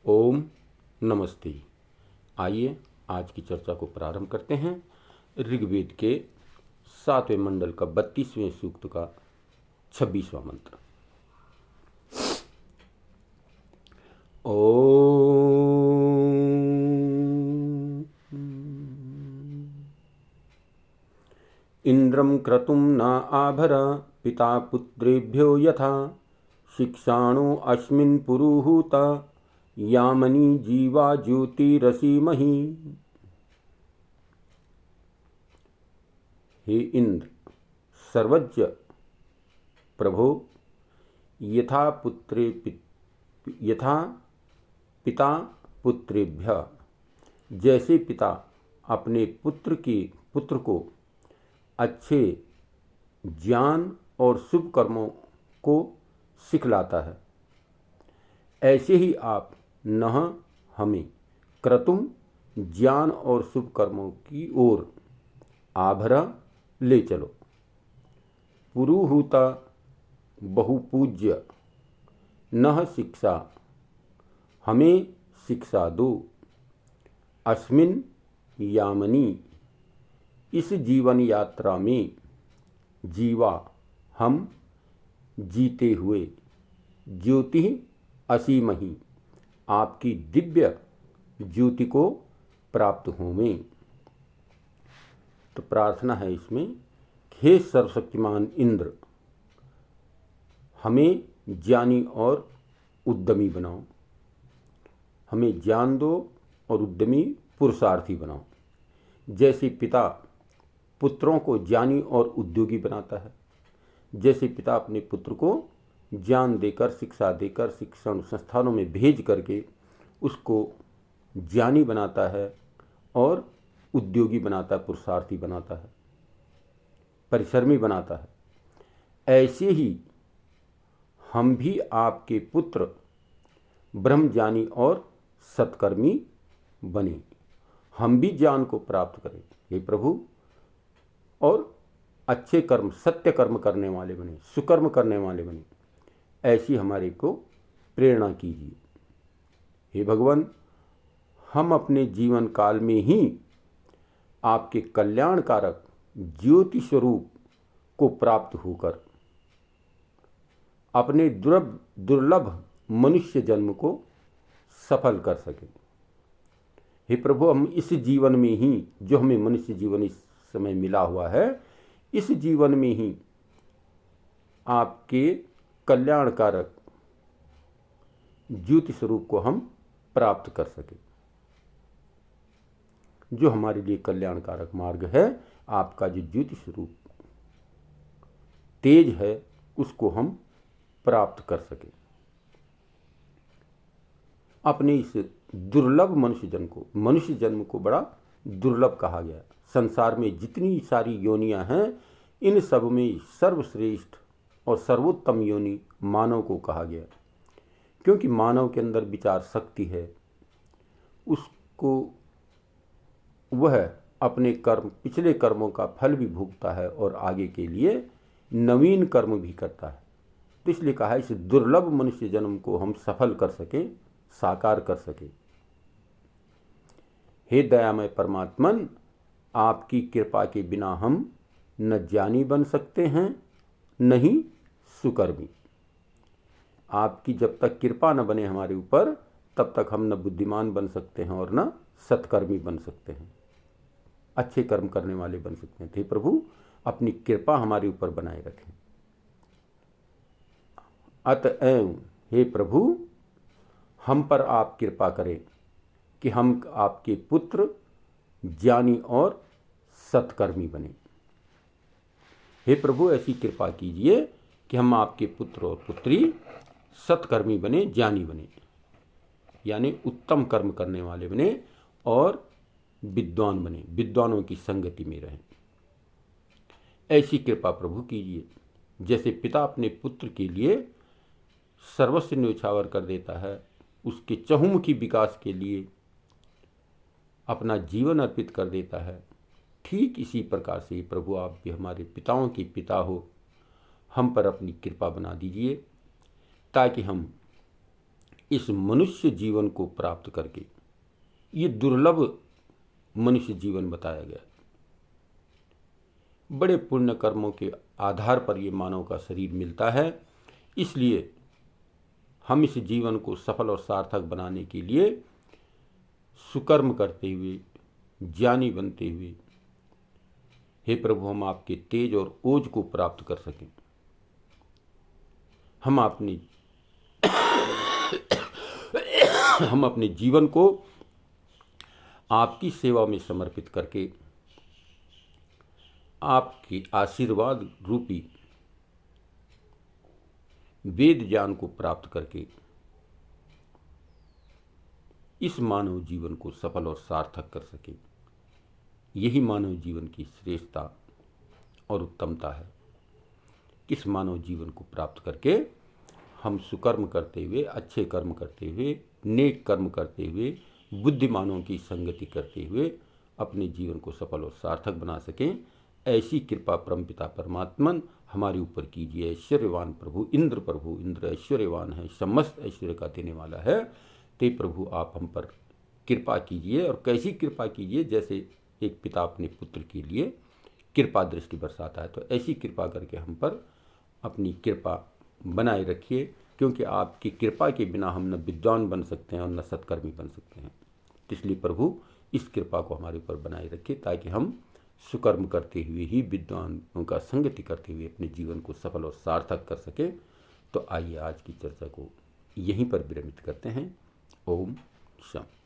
ओम नमस्ते। आइए आज की चर्चा को प्रारंभ करते हैं। ऋग्वेद के 7वें मंडल का 32वें सूक्त का 26वां मंत्र। ओम इंद्रं क्रतुं न आभर पिता पुत्रेभ्यो यथा शिक्षाणो अस्मिन् पुरुहूत यामनी जीवा ज्योतिरसीमहि। हे इंद्र सर्वज्ञ प्रभो, यथा पिता पुत्रेभ्य, जैसे पिता अपने पुत्र को अच्छे ज्ञान और शुभ कर्मों को सिखलाता है, ऐसे ही आप नह हमें क्रतुम ज्ञान और शुभ कर्मों की ओर आभरा ले चलो। पुरुहूता बहुपूज्य, नह शिक्षा हमें शिक्षा दो। अस्मिन यामनी इस जीवन यात्रा में, जीवा हम जीते हुए, ज्योति असीमहि आपकी दिव्य ज्योति को प्राप्त होवें। तो प्रार्थना है इसमें, हे सर्वशक्तिमान इंद्र, हमें ज्ञानी और उद्यमी बनाओ, हमें ज्ञान दो और उद्यमी पुरुषार्थी बनाओ। जैसे पिता पुत्रों को ज्ञानी और उद्योगी बनाता है, जैसे पिता अपने पुत्र को ज्ञान देकर, शिक्षा देकर, शिक्षण संस्थानों में भेज करके उसको ज्ञानी बनाता है और उद्योगी बनाता है, पुरुषार्थी बनाता है, परिश्रमी बनाता है, ऐसे ही हम भी आपके पुत्र ब्रह्मज्ञानी और सत्कर्मी बने, हम भी ज्ञान को प्राप्त करें हे प्रभु, और अच्छे कर्म, सत्य कर्म करने वाले बने, सुकर्म करने वाले बने, ऐसी हमारे को प्रेरणा कीजिए। हे भगवान, हम अपने जीवन काल में ही आपके कल्याणकारक ज्योति स्वरूप को प्राप्त होकर अपने दुर्लभ मनुष्य जन्म को सफल कर सकें। हे प्रभु, हम इस जीवन में ही, जो हमें मनुष्य जीवन इस समय मिला हुआ है, इस जीवन में ही आपके कल्याणकारक ज्योति स्वरूप को हम प्राप्त कर सके। जो हमारे लिए कल्याणकारक मार्ग है, आपका जो ज्योति स्वरूप तेज है, उसको हम प्राप्त कर सके। अपने इस दुर्लभ मनुष्य जन्म को बड़ा दुर्लभ कहा गया। संसार में जितनी सारी योनियां हैं, इन सब में सर्वश्रेष्ठ और सर्वोत्तम योनि मानव को कहा गया, क्योंकि मानव के अंदर विचार शक्ति है, उसको वह अपने कर्म, पिछले कर्मों का फल भी भोगता है और आगे के लिए नवीन कर्म भी करता है। तो इसलिए कहा है, इस दुर्लभ मनुष्य जन्म को हम सफल कर सकें, साकार कर सकें। हे दयामय परमात्मन, आपकी कृपा के बिना हम न ज्ञानी बन सकते हैं, न ही सुकर्मी। आपकी जब तक कृपा न बने हमारे ऊपर, तब तक हम न बुद्धिमान बन सकते हैं और न सत्कर्मी बन सकते हैं, अच्छे कर्म करने वाले बन सकते हैं। हे प्रभु, अपनी कृपा हमारे ऊपर बनाए रखें। अतएव हे प्रभु, हम पर आप कृपा करें कि हम आपके पुत्र ज्ञानी और सत्कर्मी बने। हे प्रभु, ऐसी कृपा कीजिए कि हम आपके पुत्र और पुत्री सत्कर्मी बने, ज्ञानी बने, यानी उत्तम कर्म करने वाले बने और विद्वान बने, विद्वानों की संगति में रहें। ऐसी कृपा प्रभु कीजिए। जैसे पिता अपने पुत्र के लिए सर्वस्व न्यौछावर कर देता है, उसके चहुमुखी विकास के लिए अपना जीवन अर्पित कर देता है, ठीक इसी प्रकार से प्रभु आप भी हमारे पिताओं के पिता हो, हम पर अपनी कृपा बना दीजिए, ताकि हम इस मनुष्य जीवन को प्राप्त करके, ये दुर्लभ मनुष्य जीवन बताया गया, बड़े पुण्य कर्मों के आधार पर ये मानव का शरीर मिलता है। इसलिए हम इस जीवन को सफल और सार्थक बनाने के लिए सुकर्म करते हुए, ज्ञानी बनते हुए, हे प्रभु, हम आपके तेज और ओज को प्राप्त कर सकें। हम अपने जीवन को आपकी सेवा में समर्पित करके आपके आशीर्वाद रूपी वेद ज्ञान को प्राप्त करके इस मानव जीवन को सफल और सार्थक कर सके। यही मानव जीवन की श्रेष्ठता और उत्तमता है। इस मानव जीवन को प्राप्त करके हम सुकर्म करते हुए, अच्छे कर्म करते हुए, नेक कर्म करते हुए, बुद्धिमानों की संगति करते हुए अपने जीवन को सफल और सार्थक बना सकें। ऐसी कृपा परमपिता परमात्मन हमारे ऊपर कीजिए। ऐश्वर्यवान प्रभु इंद्र ऐश्वर्यवान है, समस्त ऐश्वर्य का देने वाला है। ते प्रभु आप हम पर कृपा कीजिए। और कैसी कृपा कीजिए? जैसे एक पिता अपने पुत्र के लिए कृपा दृष्टि बरसाता है, तो ऐसी कृपा करके हम पर अपनी कृपा बनाए रखिए, क्योंकि आपकी कृपा के बिना हम न विद्वान बन सकते हैं और न सत्कर्मी बन सकते हैं। इसलिए प्रभु इस कृपा को हमारे ऊपर बनाए रखिए, ताकि हम सुकर्म करते हुए ही, विद्वानों का संगति करते हुए अपने जीवन को सफल और सार्थक कर सके। तो आइए आज की चर्चा को यहीं पर विरमित करते हैं। ओम शांति।